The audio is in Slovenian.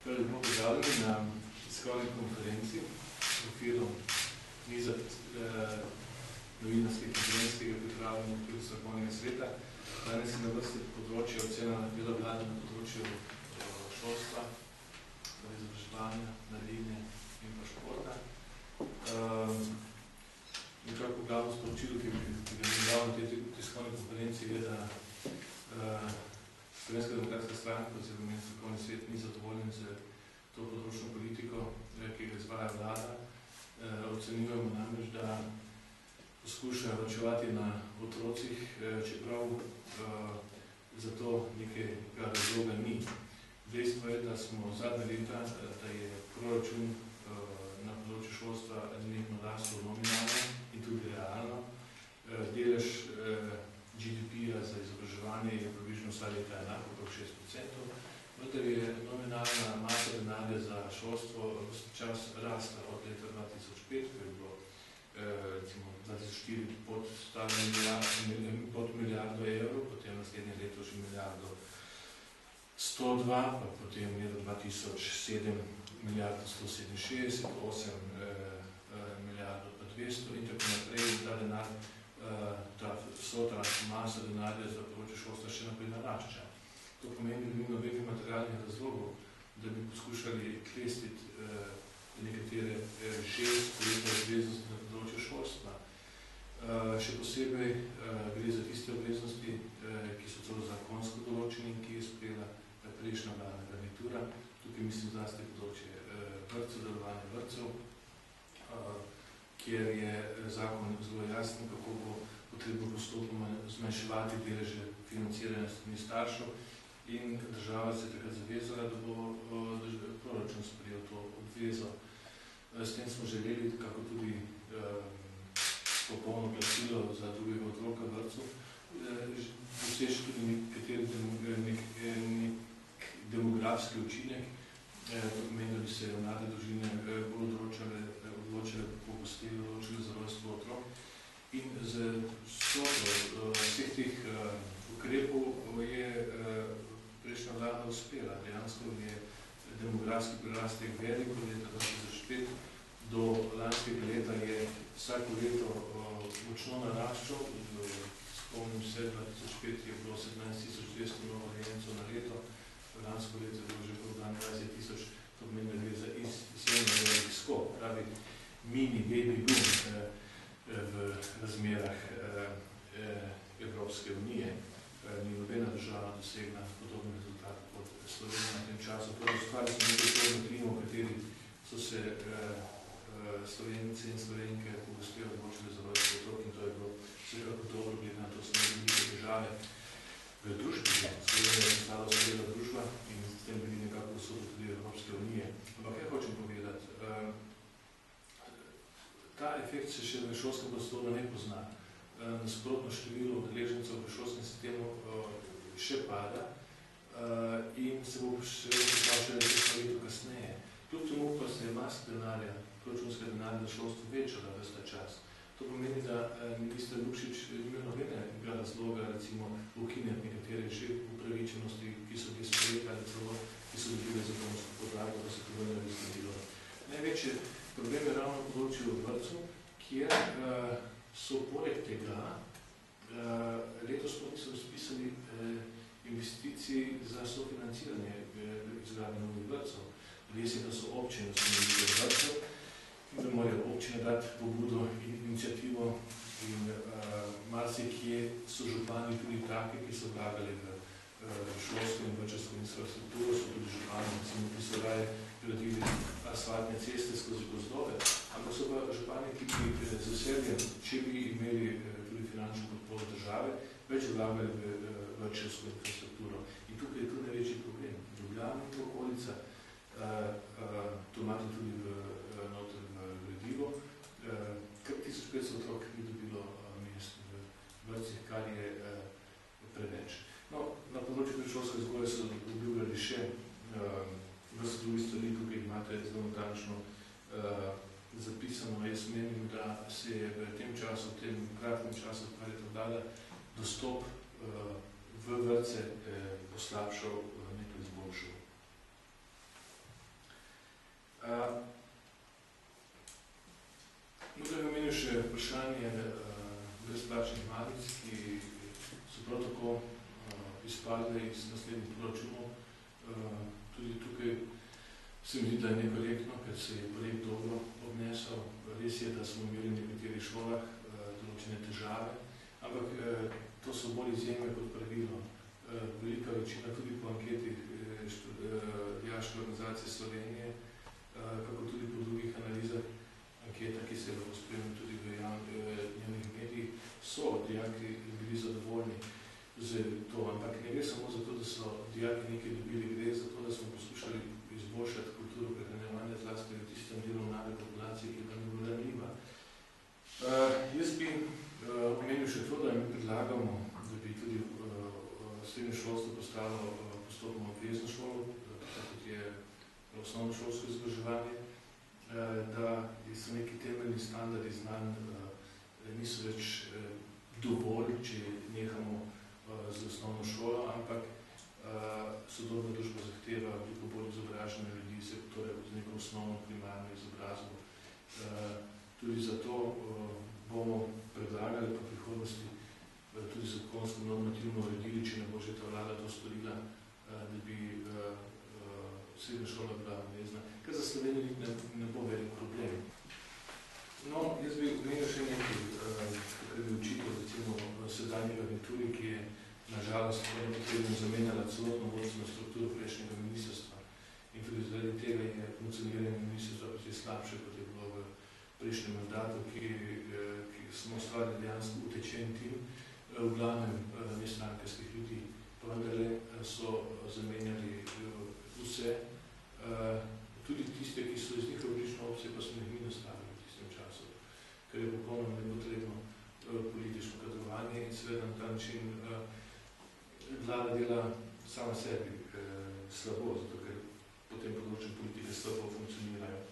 Torej, bomo pozdravljeni na tiskovni konferenci v okviru niza novinarskega konferenskega pripravljanja v okviru strokovnega sveta. Danes je na vrsti področje ocena dela vlade na področju šolstva, izobraževanja, mladine in pa športa. Nekako glavno sporočilo, ki ga mi dal na tej tiskovni konferenci, je, da Slovenska demokratska stranka oziroma njen strokovni svet ni zadovoljen z to področno politiko, ki ga izvaja vlada. Ocenjujemo namreč, da poskuša varčevati na otrocih, čeprav za to nekega razloga ni. Dejstvo je, da smo zadnje leta, da je proračun na področju šolstva nenehno rastel nominalno in tudi realno. Delež GDP-ja za izobraževanje je približno vsa leta enako, okrog 6%, vendar je nominalna masa denarja za šolstvo vse čas rasla od leta 2005, ko je bilo recimo 2004 pod milijardo evrov, potem naslednje leto še milijardo 102, pa potem leta 2007 milijardo 167, 8 milijardo pa 200 in tako naprej. In ta denar, ta masa denarja za področje šolstva še naprej narašča. To pomeni, da ni nobenih materialnih razlogov, da bi poskušali klestiti nekatere že sprejete obveznosti na področju šolstva. Še posebej gre za tiste obveznosti, ki so celo zakonsko določeni in ki je sprejela prejšnja vladna garnitura. Tukaj mislim zlasti področje vrtcev, delovanja vrtcev, kjer je zakon zelo jasen, kako bo potrebno postopoma zmanjševati deleže financiranja strani staršev in država se je takrat zavezala, da bo proračun sprejel to obvezo. S tem smo želeli, kako tudi popolno glasilo za drugega otroka vrtcev, doseči tudi nek demografski učinek, to pomeni, da bi se mlade družine bolj odločile za rojstvo otrok. In z vseh teh ukrepov je prejšnja vlada uspela. Dejansko je demografski prirastek velik, od leta 2005 do lanskega leta je vsako leto močno naraščal. Spomnim se, 2005 je bilo 17.200 novorojencev na leto, lansko leto je bilo že okrog 22.000, to pomeni, da gre za izjemno velik skok, pravi mini baby boom v razmerah Evropske unije. Ni nobena država dosegla podoben rezultat kot Slovenija na tem času. Torej, ustvarili smo nekaj podobnih timov, v kateri so se Slovenci in Slovenke pogosteje odločili za rojstvo otrok in to je bilo vsekako dobro, glede na to so velike težave v družbi. Slovenija je postala uspela družba in s tem bili nekako so tudi Evropske unije. Ampak kaj hočem povedati? Ta efekt se še v šolskem prostoru ne pozna. Nasprotno število udeležencev v šolskem sistemu še pada in se bo še poslal še leto kasneje. Kljub temu pa se je masa denarja, proračunska denarja za šolstvo večala ves ta čas. To pomeni, da minister Lukšič ni imel nobenega razloga recimo ukinjati nekatere že upravičenosti, ki so bili sprejeti ali celo, ki so dobile zakonsko podlago, da se to vrne razgledilo. Največji problem je ravno v področju vrtcev, kjer so poleg tega letos niso razpisali investicij za sofinanciranje izgradnje novih vrtcev. Res je, da so občine ustanovile vrtcev in da morajo občine dati pobudo in iniciativo in marsikje so župani tudi taki, ki so vlagali v šolsko in vrtčevsko infrastrukturo, so tudi župani, ki so raje gradili asfaltne ceste skozi gozdove, ampak so pa župani, ki bi z veseljem, če bi imeli tudi finančno podporo države, več vlagali v vrtčevsko infrastrukturo. In tukaj je tu največji problem. Ljubljana in okolica, to imate tudi noter v gradivu, kar 1500 otrok ni dobilo mest v vrtcih, kar je preveč. No, na področju predšolske vzgoje so obljubljali še vrsto drugih stvari, tukaj imate zelo natančno zapisano. Jaz menim, da se je v tem času, v tem kratkem času, kar je to vlada, dostop v vrtce poslabšal, nekaj izboljšal. ustvarile iz naslednjih proračunov. Tudi tukaj se mi zdi, da je nekorektno, ker se je projekt dobro obnesel. Res je, da smo imeli v nekaterih šolah določene težave, ampak to so bolj izjeme kot pravilo. Velika večina tudi po anketi Dijaške organizacije Slovenije, kako tudi po drugih analizah, anketa, ki se je lahko spremljala tudi v javnih medijih, so dijaki bili zadovoljni z to, ampak ne gre samo za to, da so dijaki nekaj dobili, gre za to, da smo poskušali izboljšati kulturo prehranjevanja zlasti v tistem delu mlade populacije, ki je pa ne ranljiva. Jaz bi omenil še to, da mi predlagamo, da bi tudi srednje šolstvo postalo postopno obvezno šolo, tako kot je osnovno šolsko izobraževanje, da so neki temeljni standardi znanj niso več dovolj, če nehamo z osnovno šolo, ampak sodobna družba zahteva veliko bolj izobražene ljudi, torej z neko osnovno primarno izobrazbo. Tudi zato bomo predlagali po prihodnosti tudi zakonsko normativno uredili, če ne bo že ta vlada to storila, da bi srednja šola bila obvezna, kar za Slovenijo ne bo velik problem. No, jaz bi omenil še nekaj, kar bi učitelj, recimo sedanji garnituri, ki je nažalost nepotrebno zamenjala celotno vodstveno strukturo prejšnjega ministrstva. In tudi zaradi tega je funkcioniranje ministrstva precej slabše, kot je bilo v prejšnjem mandatu, ki smo ustvarili dejansko utečen tim, v glavnem nestrankarskih ljudi. Pa vendarle so zamenjali vse, tudi tiste, ki so iz njihove politične opcije, pa smo jih mi nastavili v tistem času, ker je popolnoma nepotrebno politično kadrovanje in seveda na ta način vlada dela sama sebi slabo, zato ker potem področje politike slabo funkcionirajo.